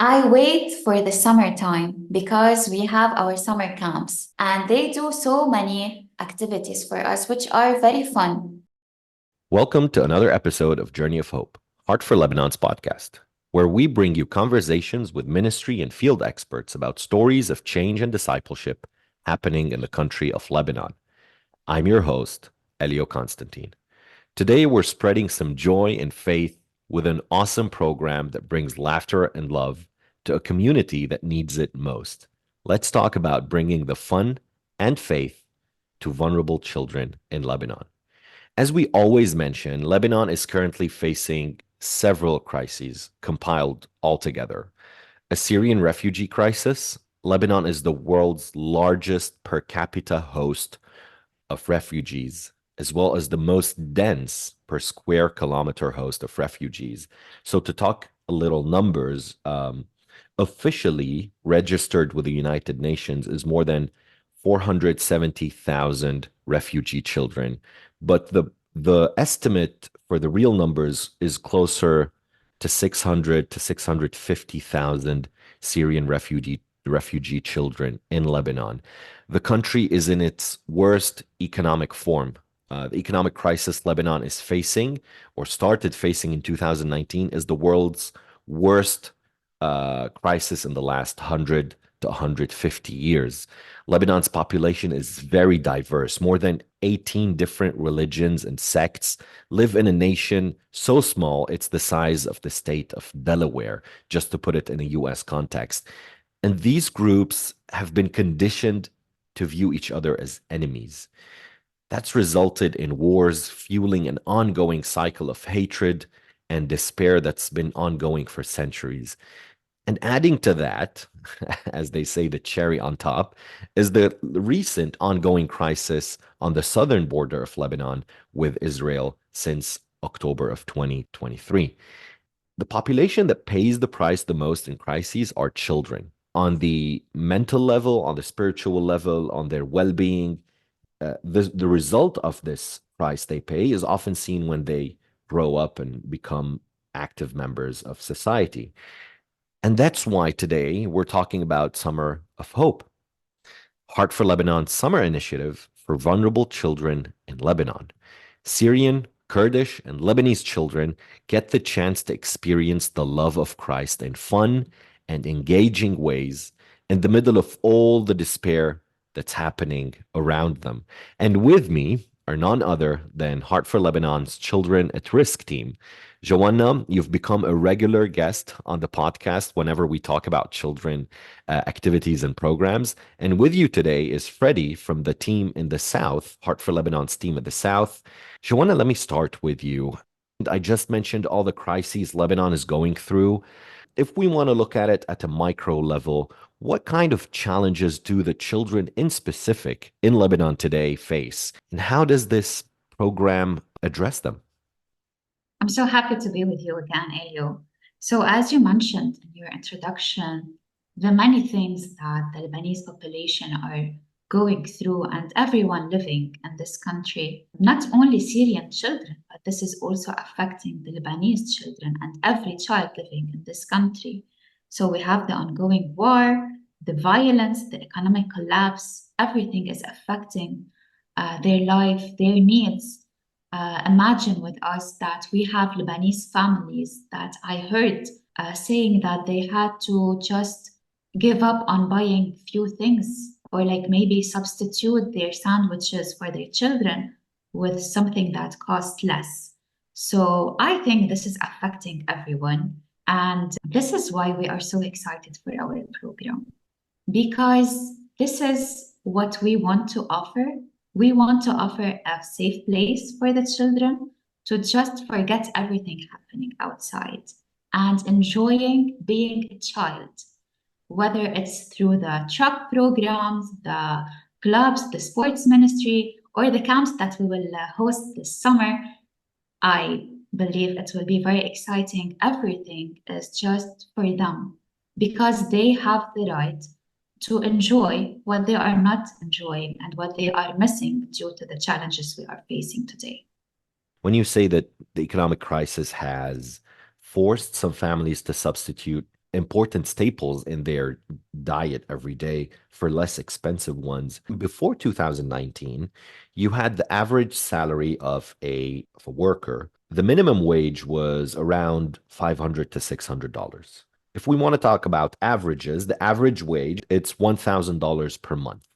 I wait for the summertime because we have our summer camps and they do so many activities for us, which are very fun. Welcome to another episode of Journey of Hope, Heart for Lebanon's podcast, where we bring you conversations with ministry and field experts about stories of change and discipleship happening in the country of Lebanon. I'm your host, Elio Constantine. Today, we're spreading some joy and faith with an awesome program that brings laughter and love to a community that needs it most. Let's talk about bringing the fun and faith to vulnerable children in Lebanon. As we always mention, Lebanon is currently facing several crises compiled all together. A Syrian refugee crisis. Lebanon is the world's largest per capita host of refugees, as well as the most dense per square kilometer host of refugees. So, to talk a little numbers, officially registered with the United Nations is more than 470,000 refugee children. But the estimate for the real numbers is closer to 600 to 650,000 Syrian refugee children in Lebanon. The country is in its worst economic form. The economic crisis Lebanon is facing or started facing in 2019 is the world's worst crisis in the last 100 to 150 years. Lebanon's population is very diverse. More than 18 different religions and sects live in a nation so small it's the size of the state of Delaware, just to put it in a US context. And these groups have been conditioned to view each other as enemies. That's resulted in wars, fueling an ongoing cycle of hatred and despair that's been ongoing for centuries. And adding to that, as they say, the cherry on top, is the recent ongoing crisis on the southern border of Lebanon with Israel since October of 2023. The population that pays the price the most in crises are children. On the mental level, on the spiritual level, on their well being, the result of this price they pay is often seen when they grow up and become active members of society. And that's why today we're talking about Summer of Hope, Heart for Lebanon Summer Initiative for Vulnerable Children in Lebanon. Syrian, Kurdish, and Lebanese children get the chance to experience the love of Christ in fun and engaging ways in the middle of all the despair that's happening around them. And with me are none other than Heart for Lebanon's Children at Risk team. Joanna, you've become a regular guest on the podcast whenever we talk about children activities and programs. And with you today is Freddy from the team in the South, Heart for Lebanon's team in the South. Joanna, let me start with you. I just mentioned all the crises Lebanon is going through. If we want to look at it at a micro level, what kind of challenges do the children in specific in Lebanon today face? And how does this program address them? I'm so happy to be with you again, Elio. So, as you mentioned in your introduction, the many things that the Lebanese population are going through and everyone living in this country, not only Syrian children, but this is also affecting the Lebanese children and every child living in this country. So, we have the ongoing war, the violence, the economic collapse, everything is affecting their life, their needs. Imagine with us that we have Lebanese families that I heard saying that they had to just give up on buying few things or like maybe substitute their sandwiches for their children with something that cost less. So I think this is affecting everyone. And this is why we are so excited for our program because this is what we want to offer. We want to offer a safe place for the children to just forget everything happening outside and enjoying being a child, whether it's through the truck programs, the clubs, the sports ministry, or the camps that we will host this summer. I believe it will be very exciting. Everything is just for them because they have the right to enjoy what they are not enjoying and what they are missing due to the challenges we are facing today. When you say that the economic crisis has forced some families to substitute important staples in their diet every day for less expensive ones. Before 2019, you had the average salary of a worker. The minimum wage was around $500 to $600. If we want to talk about averages, the average wage, it's $1,000 per month.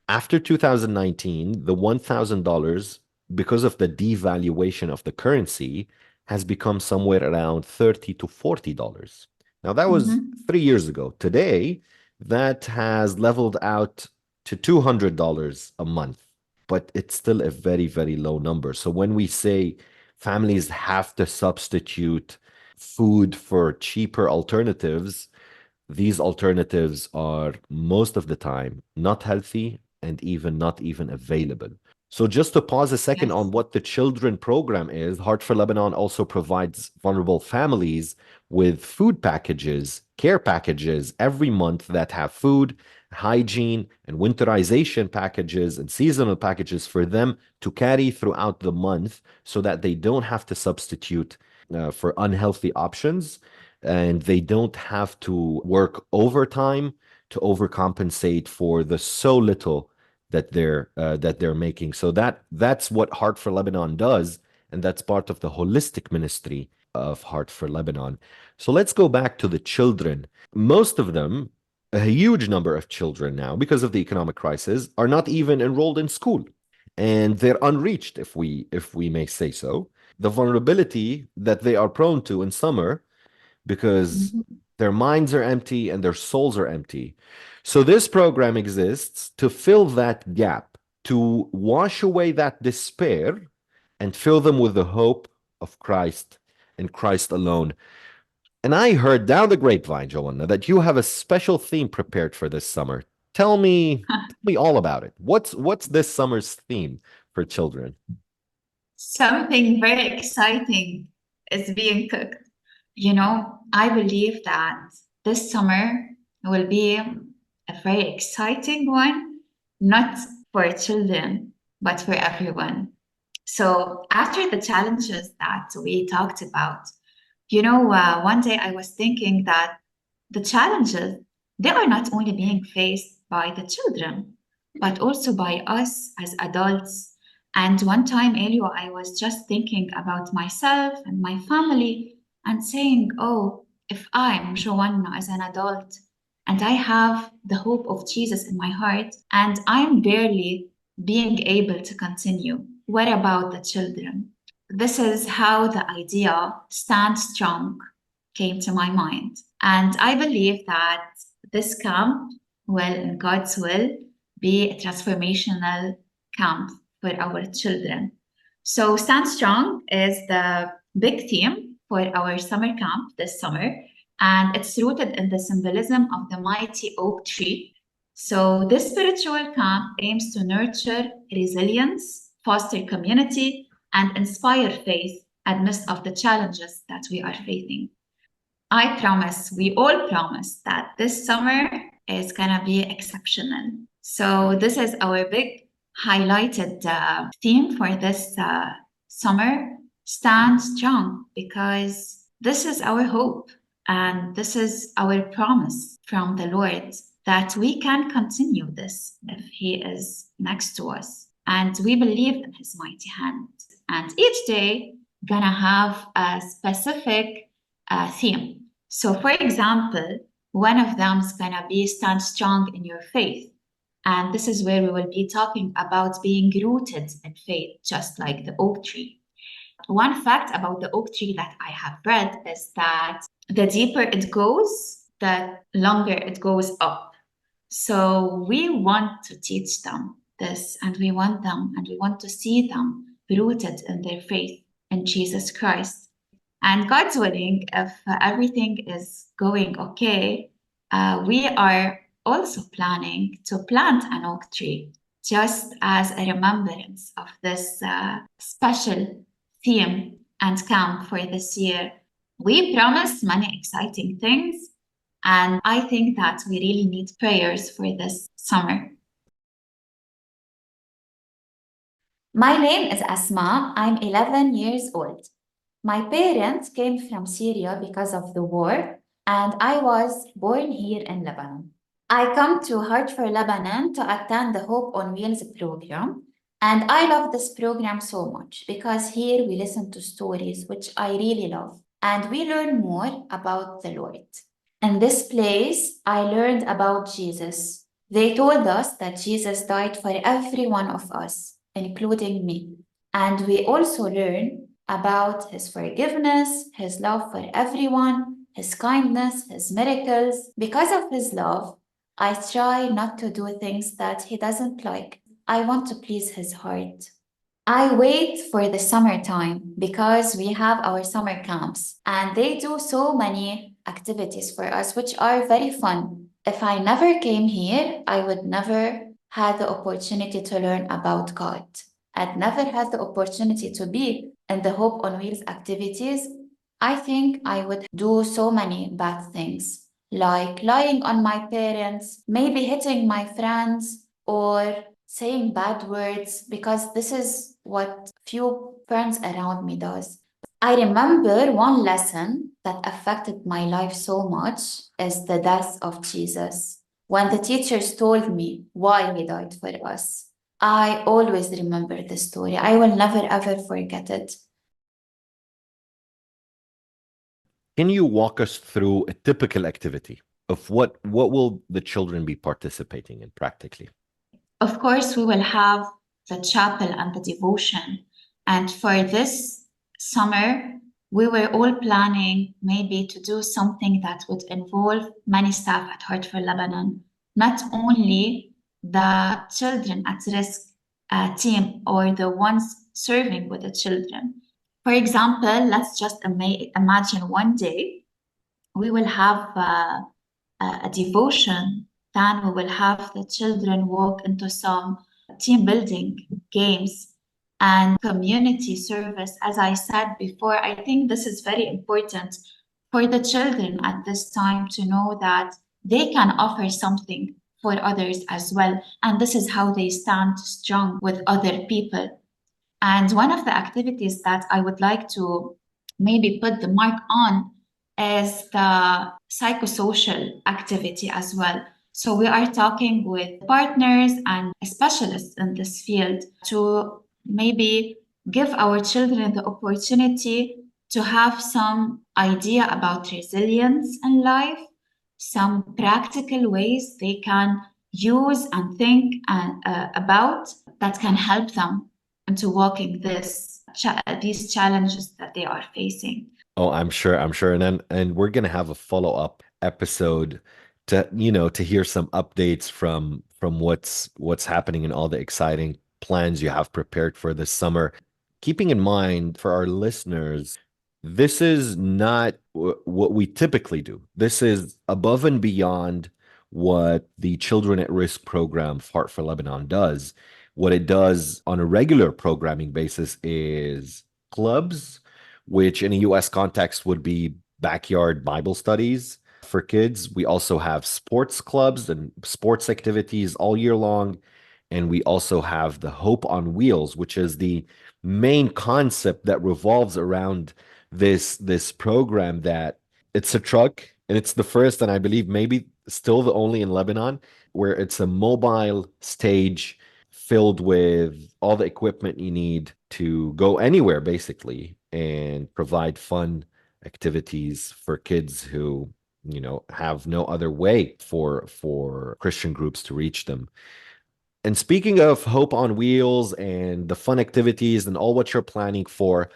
After 2019, the $1,000, because of the devaluation of the currency, has become somewhere around $30 to $40. Now, that was 3 years ago. Today, that has leveled out to $200 a month, but it's still a very, very low number. So when we say families have to substitute food for cheaper alternatives, these alternatives are most of the time not healthy and not even available. So just to pause a second on what the children program is, Heart for Lebanon also provides vulnerable families with food packages, care packages every month that have food, hygiene, and winterization packages and seasonal packages for them to carry throughout the month so that they don't have to substitute for unhealthy options, and they don't have to work overtime to overcompensate for the so little that they're making. So that's what Heart for Lebanon does, and that's part of the holistic ministry of Heart for Lebanon. So let's go back to the children. Most of them, a huge number of children now, because of the economic crisis, are not even enrolled in school, and they're unreached, if we may say so. The vulnerability that they are prone to in summer, because their minds are empty and their souls are empty. So this program exists to fill that gap, to wash away that despair and fill them with the hope of Christ and Christ alone. And I heard down the grapevine, Joanna, that you have a special theme prepared for this summer. Tell me all about it. What's this summer's theme for children? Something very exciting is being cooked. You know, I believe that this summer will be a very exciting one, not for children, but for everyone. So after the challenges that we talked about, one day I was thinking that the challenges, they are not only being faced by the children, but also by us as adults. And one time, Elio, I was just thinking about myself and my family and saying, oh, if I'm Joanna as an adult and I have the hope of Jesus in my heart and I'm barely being able to continue, what about the children? This is how the idea stand strong came to my mind. And I believe that this camp will, in God's will, be a transformational camp for our children. So Stand Strong is the big theme for our summer camp this summer, and it's rooted in the symbolism of the mighty oak tree. So this spiritual camp aims to nurture resilience, foster community, and inspire faith amidst of the challenges that we are facing. I promise, we all promise that this summer is gonna be exceptional. So this is our big highlighted theme for this summer. Stand strong, because this is our hope and this is our promise from the Lord that we can continue this if He is next to us. And we believe in His mighty hand. And each day gonna have a specific theme. So for example, one of them is gonna be stand strong in your faith. And this is where we will be talking about being rooted in faith, just like the oak tree. One fact about the oak tree that I have read is that the deeper it goes, the longer it goes up. So we want to teach them this, and we want to see them rooted in their faith in Jesus Christ. And God's willing, if everything is going okay, we are also planning to plant an oak tree just as a remembrance of this special theme and camp for this year. We promise many exciting things, and I think that we really need prayers for this summer. My name is Asma. I'm 11 years old. My parents came from Syria because of the war, and I was born here in Lebanon. I come to Heart for Lebanon to attend the Hope on Wheels program. And I love this program so much because here we listen to stories, which I really love, and we learn more about the Lord. In this place, I learned about Jesus. They told us that Jesus died for every one of us, including me. And we also learn about his forgiveness, his love for everyone, his kindness, his miracles. Because of his love, I try not to do things that he doesn't like. I want to please his heart. I wait for the summertime because we have our summer camps and they do so many activities for us, which are very fun. If I never came here, I would never had the opportunity to learn about God. I'd never had the opportunity to be in the Hope on Wheels activities. I think I would do so many bad things, like lying on my parents, maybe hitting my friends, or saying bad words, because this is what few friends around me does. I remember one lesson that affected my life so much is the death of Jesus. When the teachers told me why he died for us, I always remember the story. I will never ever forget it. Can you walk us through a typical activity of what will the children be participating in practically? Of course, we will have the chapel and the devotion. And for this summer, we were all planning maybe to do something that would involve many staff at Heart for Lebanon, not only the children at risk team or the ones serving with the children. For example, let's just imagine one day we will have a devotion, then we will have the children walk into some team building games and community service. As I said before, I think this is very important for the children at this time to know that they can offer something for others as well. And this is how they stand strong with other people. And one of the activities that I would like to maybe put the mark on is the psychosocial activity as well. So we are talking with partners and specialists in this field to maybe give our children the opportunity to have some idea about resilience in life, some practical ways they can use and think about that can help them into walking these challenges that they are facing. Oh, I'm sure. And we're gonna have a follow-up episode to, to hear some updates from what's happening and all the exciting plans you have prepared for this summer. Keeping in mind for our listeners, this is not what we typically do. This is above and beyond what the Children at Risk program Heart for Lebanon does. What it does on a regular programming basis is clubs, which in a US context would be backyard Bible studies for kids. We also have sports clubs and sports activities all year long. And we also have the Hope on Wheels, which is the main concept that revolves around this program, that it's a truck, and it's the first, and I believe maybe still the only in Lebanon, where it's a mobile stage filled with all the equipment you need to go anywhere basically and provide fun activities for kids who have no other way for Christian groups to reach them. And speaking of Hope on Wheels and the fun activities and all what you're planning for,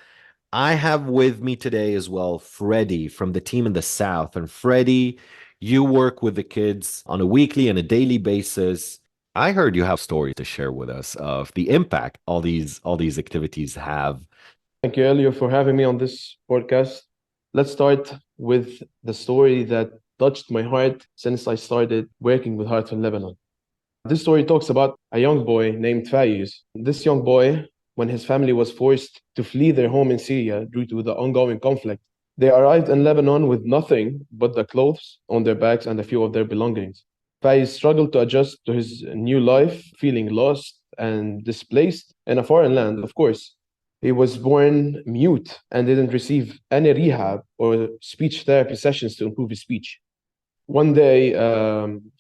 I have with me today as well Freddy from the team in the South. And Freddy, you work with the kids on a weekly and a daily basis. I heard you have stories to share with us of the impact all these activities have. Thank you, Elio, for having me on this podcast. Let's start with the story that touched my heart since I started working with Heart in Lebanon. This story talks about a young boy named Faiz. This young boy, when his family was forced to flee their home in Syria due to the ongoing conflict, they arrived in Lebanon with nothing but the clothes on their backs and a few of their belongings. Faiz struggled to adjust to his new life, feeling lost and displaced in a foreign land, of course. He was born mute and didn't receive any rehab or speech therapy sessions to improve his speech. One day,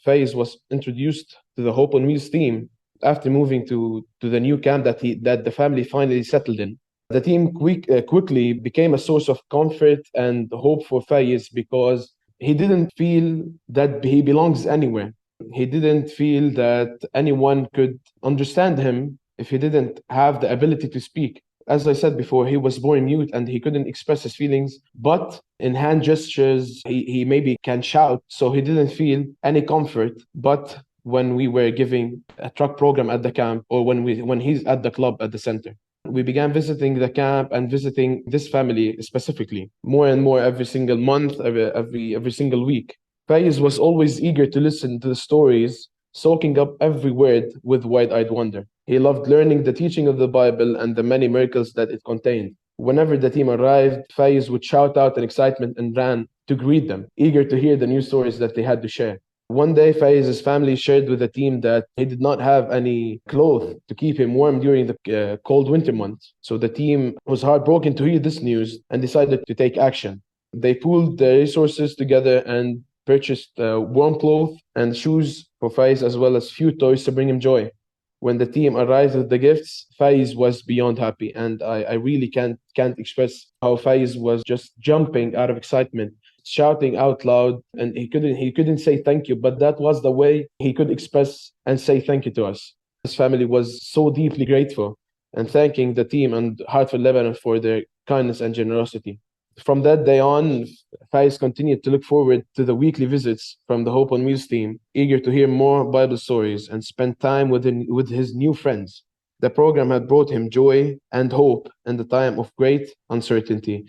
Faiz was introduced to the Hope on Wheels team after moving to the new camp that the family finally settled in. The team quickly became a source of comfort and hope for Faiz because he didn't feel that he belongs anywhere. He didn't feel that anyone could understand him if he didn't have the ability to speak. As I said before, he was born mute and he couldn't express his feelings, but in hand gestures, he maybe can shout. So he didn't feel any comfort. But when we were giving a truck program at the camp, or when he's at the club at the center, we began visiting the camp and visiting this family specifically more and more every single month, every single week. Faiz was always eager to listen to the stories, soaking up every word with wide-eyed wonder. He loved learning the teaching of the Bible and the many miracles that it contained. Whenever the team arrived, Faiz would shout out in excitement and ran to greet them, eager to hear the new stories that they had to share. One day, Faiz's family shared with the team that he did not have any clothes to keep him warm during the cold winter months. So the team was heartbroken to hear this news and decided to take action. They pooled their resources together and purchased warm clothes and shoes for Faiz, as well as few toys to bring him joy. When the team arrived with the gifts, Faiz was beyond happy, and I really can't express how Faiz was just jumping out of excitement, shouting out loud, and he couldn't say thank you, but that was the way he could express and say thank you to us. His family was so deeply grateful and thanking the team and Heart for Lebanon for their kindness and generosity. From that day on, Faiz continued to look forward to the weekly visits from the Hope on Wheels team, eager to hear more Bible stories and spend time with his new friends. The program had brought him joy and hope in the time of great uncertainty.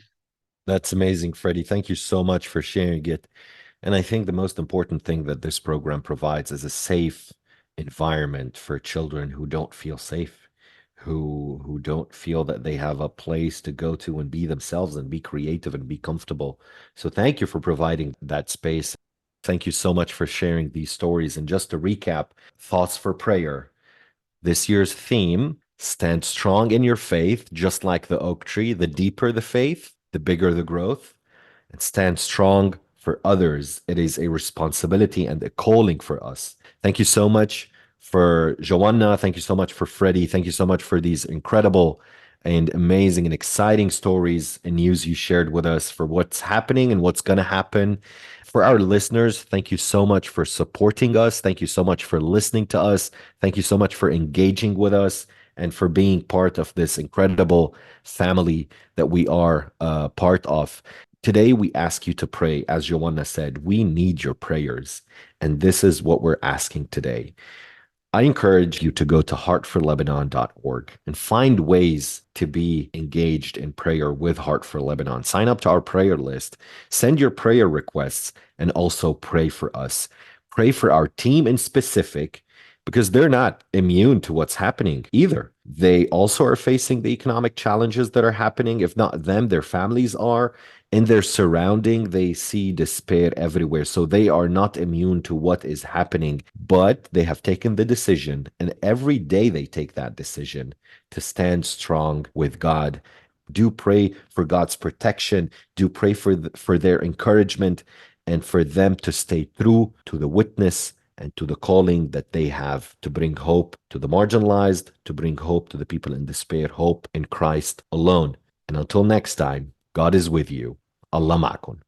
That's amazing, Freddy. Thank you so much for sharing it. And I think the most important thing that this program provides is a safe environment for children who don't feel safe, who don't feel that they have a place to go to and be themselves and be creative and be comfortable. So thank you for providing that space. Thank you so much for sharing these stories. And just to recap, thoughts for prayer. This year's theme: stand strong in your faith, just like the oak tree. The deeper the faith, the bigger the growth. And stand strong for others. It is a responsibility and a calling for us. Thank you so much for Joanna. Thank you so much for Freddy. Thank you so much for these incredible and amazing and exciting stories and news you shared with us for what's happening and what's going to happen. For our listeners, thank you so much for supporting us. Thank you so much for listening to us. Thank you so much for engaging with us and for being part of this incredible family that we are part of. Today, we ask you to pray. As Joanna said, we need your prayers. And this is what we're asking today. I encourage you to go to heartforlebanon.org and find ways to be engaged in prayer with Heart for Lebanon. Sign up to our prayer list, send your prayer requests, and also pray for us. Pray for our team in specific, because they're not immune to what's happening either. They also are facing the economic challenges that are happening. If not them, their families are. In their surrounding, they see despair everywhere. So they are not immune to what is happening, but they have taken the decision, and every day they take that decision to stand strong with God. Do pray for God's protection. Do pray for their encouragement and for them to stay true to the witness and to the calling that they have to bring hope to the marginalized, to bring hope to the people in despair, hope in Christ alone. And until next time, God is with you. Allah ma'akum.